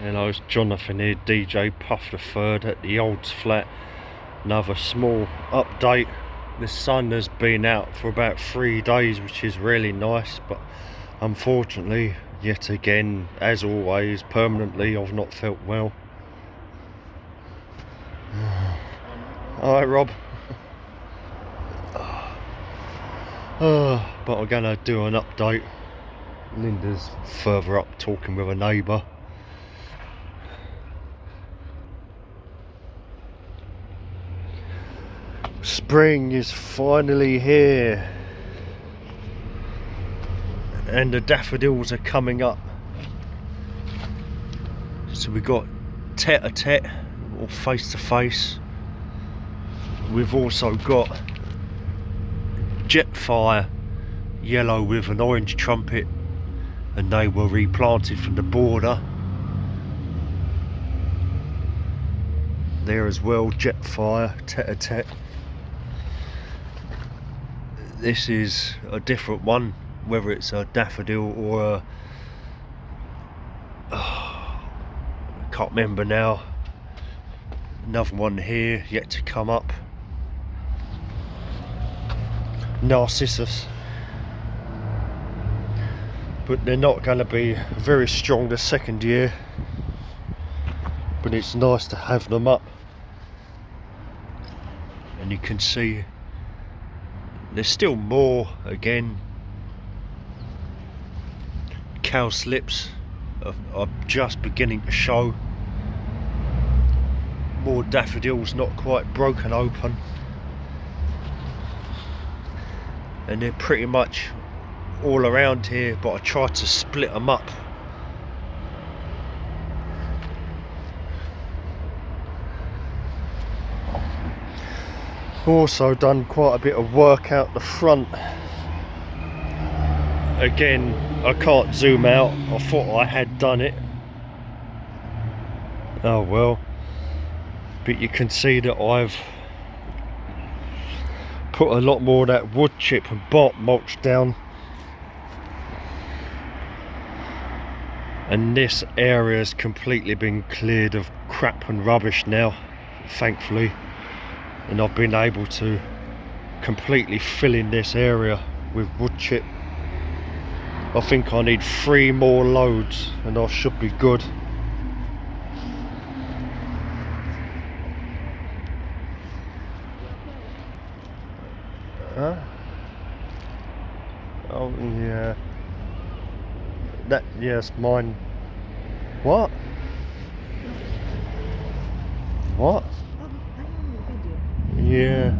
Hello, it's Jonathan here, DJ Puff the Third at the Olds flat. Another small update. The sun has been out for about 3 days, which is really nice, but unfortunately, yet again, as always, permanently, I've not felt well. Alright, Rob. But I'm gonna do an update. Linda's further up talking with a neighbour. Spring is finally here and the daffodils are coming up. So we got tete-a-tete or face-to-face. We've also got Jetfire yellow with an orange trumpet, and they were replanted from the border. There as well, Jetfire, tete-a-tete. This is a different one, whether it's a daffodil or I can't remember now. Another one here yet to come up. Narcissus. But they're not going to be very strong the second year. But it's nice to have them up. And you can see there's still more again. Cowslips are just beginning to show. More daffodils not quite broken open. And they're pretty much all around here, but I tried to split them up. Also done quite a bit of work out the front. Again, I can't zoom out. I thought I had done it. Oh well. But you can see that I've put a lot more of that wood chip and bark mulch down. And this area has completely been cleared of crap and rubbish now, thankfully. And I've been able to completely fill in this area with wood chip. I think I need 3 more loads and I should be good. Huh? Oh yeah. Yes, mine. What? What? Yeah.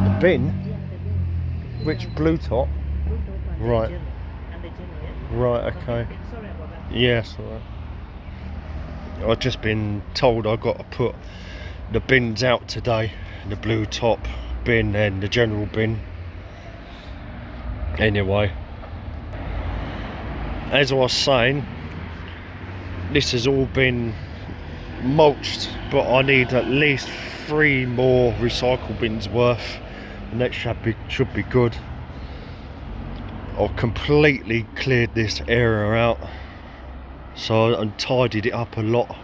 The bin? Which blue top? Right. Right, okay. Yes, alright. I've just been told I've got to put the bins out today. The blue top bin and the general bin. Anyway. As I was saying, this has all been mulched, but I need at least 3 more recycle bins worth, and that should be good. I've completely cleared this area out, so I tidied it up a lot.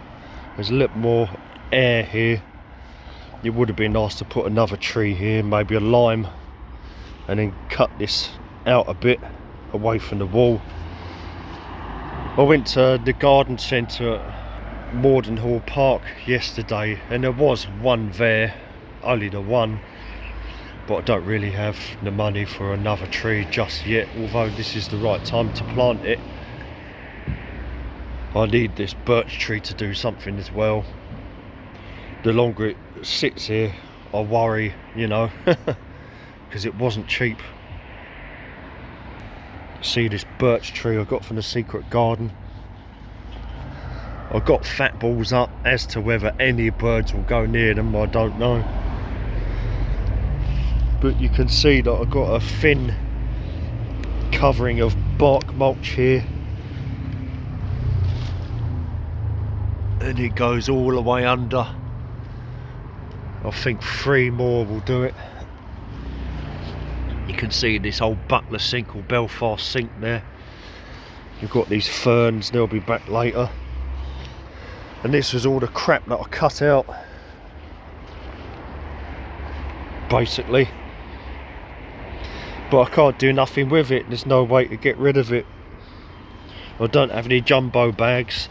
There's a little more air here. It would have been nice to put another tree here, maybe a lime, and then cut this out a bit away from the wall. I went to the garden centre at Mordenhall Park yesterday, and there was one there, only the one, but I don't really have the money for another tree just yet, although this is the right time to plant it. I need this birch tree to do something as well. The longer it sits here, I worry, you know, because it wasn't cheap. See this birch tree I got from the secret garden. I've got fat balls up. As to whether any birds will go near them, I don't know. But you can see that I've got a thin covering of bark mulch here. And it goes all the way under. I think 3 more will do it. You can see this old Butler sink or Belfast sink there. We've got these ferns, they'll be back later. And this was all the crap that I cut out, basically. But I can't do nothing with it, there's no way to get rid of it. I don't have any jumbo bags.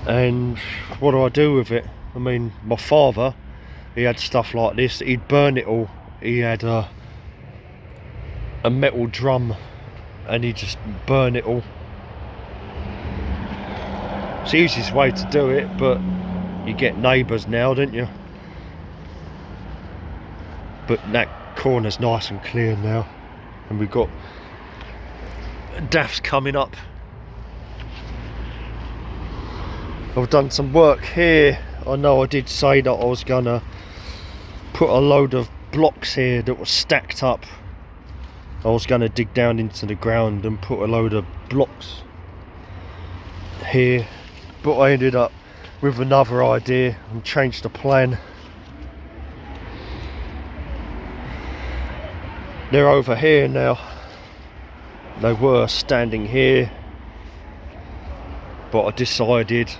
And what do I do with it? I mean, my father, he had stuff like this, he'd burn it all. He had a metal drum and he'd just burn it all. It's the easiest way to do it, but you get neighbours now, don't you? But that corner's nice and clear now, and we've got daffs coming up. I've done some work here. I know I did say that I was gonna put a load of blocks here that were stacked up. I was gonna dig down into the ground and put a load of blocks here, but I ended up with another idea and changed the plan. They're over here now. They were standing here, but I decided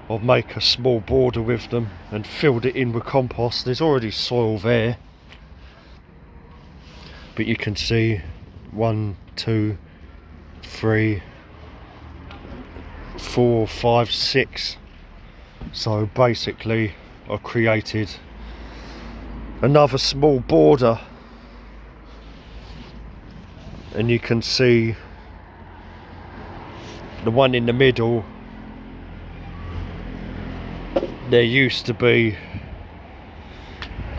I'll make a small border with them and filled it in with compost. There's already soil there, but you can see 1, 2, 3, 4, 5, 6. So basically I created another small border, and you can see the one in the middle. There used to be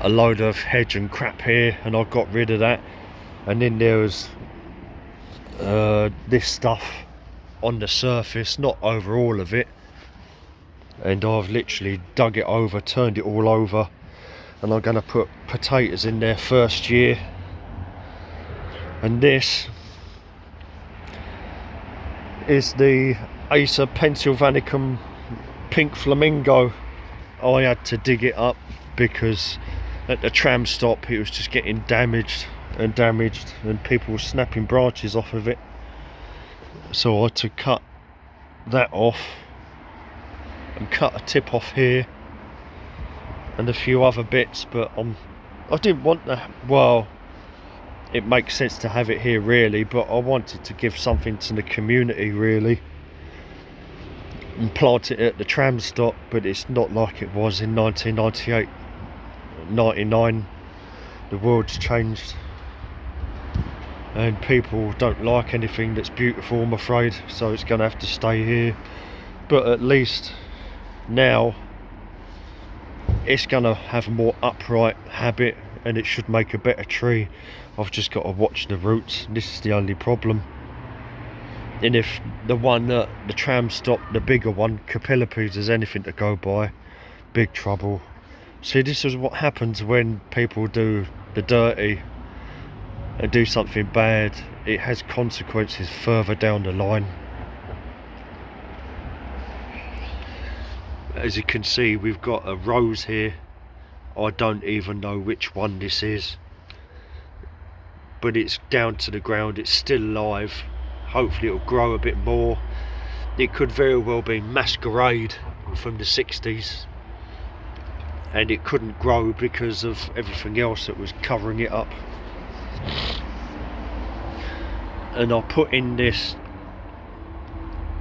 a load of hedge and crap here, and I got rid of that, and then there was this stuff on the surface, not over all of it, and I've literally dug it over, turned it all over, and I'm going to put potatoes in there first year. And this is the Acer Pennsylvanicum Pink Flamingo. I had to dig it up because at the tram stop it was just getting damaged, and people were snapping branches off of it. So I had to cut that off and cut a tip off here and a few other bits, but I didn't want that. Well, it makes sense to have it here really, but I wanted to give something to the community really, and plant it at the tram stop. But it's not like it was in 1998, 99. The world's changed, and people don't like anything that's beautiful, I'm afraid, so it's going to have to stay here. But at least now it's going to have a more upright habit, and it should make a better tree. I've just got to watch the roots. This is the only problem. And if the one at the tram stop, the bigger one, Capillipes, there's anything to go by, big trouble. See, this is what happens when people do the dirty and do something bad. It has consequences further down the line. As you can see, we've got a rose here. I don't even know which one this is, but it's down to the ground, it's still alive. Hopefully it'll grow a bit more. It could very well be Masquerade from the 60s, and it couldn't grow because of everything else that was covering it up. And I'll put in this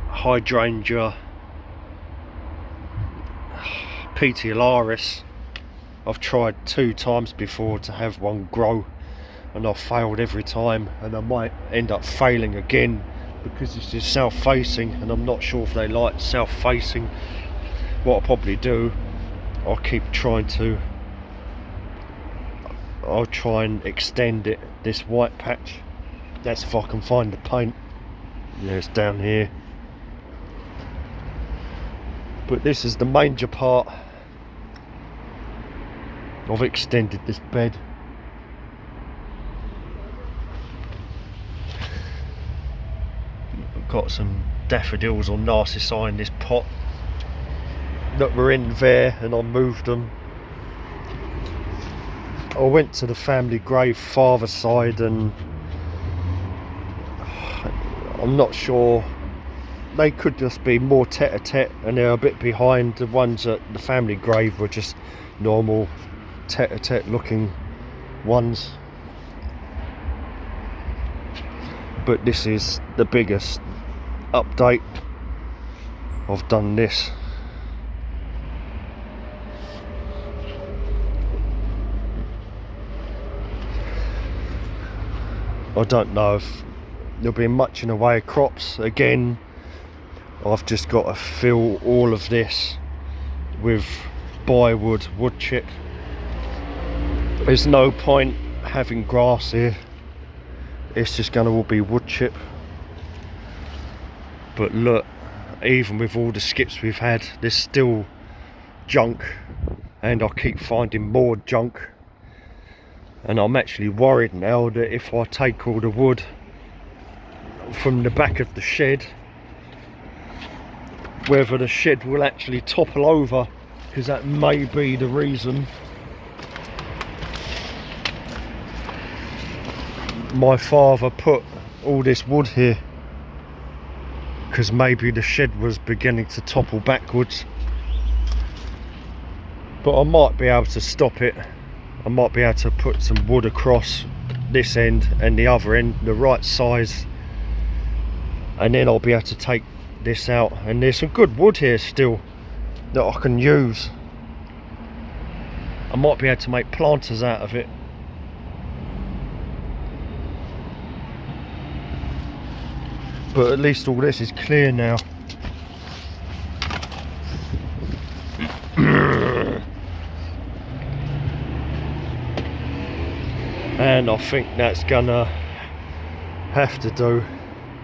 hydrangea Petiolaris. I've tried 2 times before to have one grow, and I've failed every time, and I might end up failing again because it's just south facing, and I'm not sure if they like south facing. What I'll probably do, I'll try and extend it, this white patch. That's if I can find the paint. Yeah, it's down here. But this is the manger part. I've extended this bed. I've got some daffodils or narcissi in this pot that were in there, and I moved them. I went to the family grave father's side, and I'm not sure, they could just be more tete-a-tete and they're a bit behind. The ones at the family grave were just normal tete-a-tete looking ones, but this is the biggest update. I've done this. I don't know if there'll be much in the way of crops. Again, I've just got to fill all of this with byewood wood chip. There's no point having grass here, it's just going to all be wood chip. But look, even with all the skips we've had, there's still junk, and I keep finding more junk. And I'm actually worried now that if I take all the wood from the back of the shed, whether the shed will actually topple over, because that may be the reason my father put all this wood here, because maybe the shed was beginning to topple backwards. But I might be able to stop it. I might be able to put some wood across this end and the other end, the right size, and then I'll be able to take this out. And there's some good wood here still that I can use. I might be able to make planters out of it. But at least all this is clear now. And I think that's gonna have to do.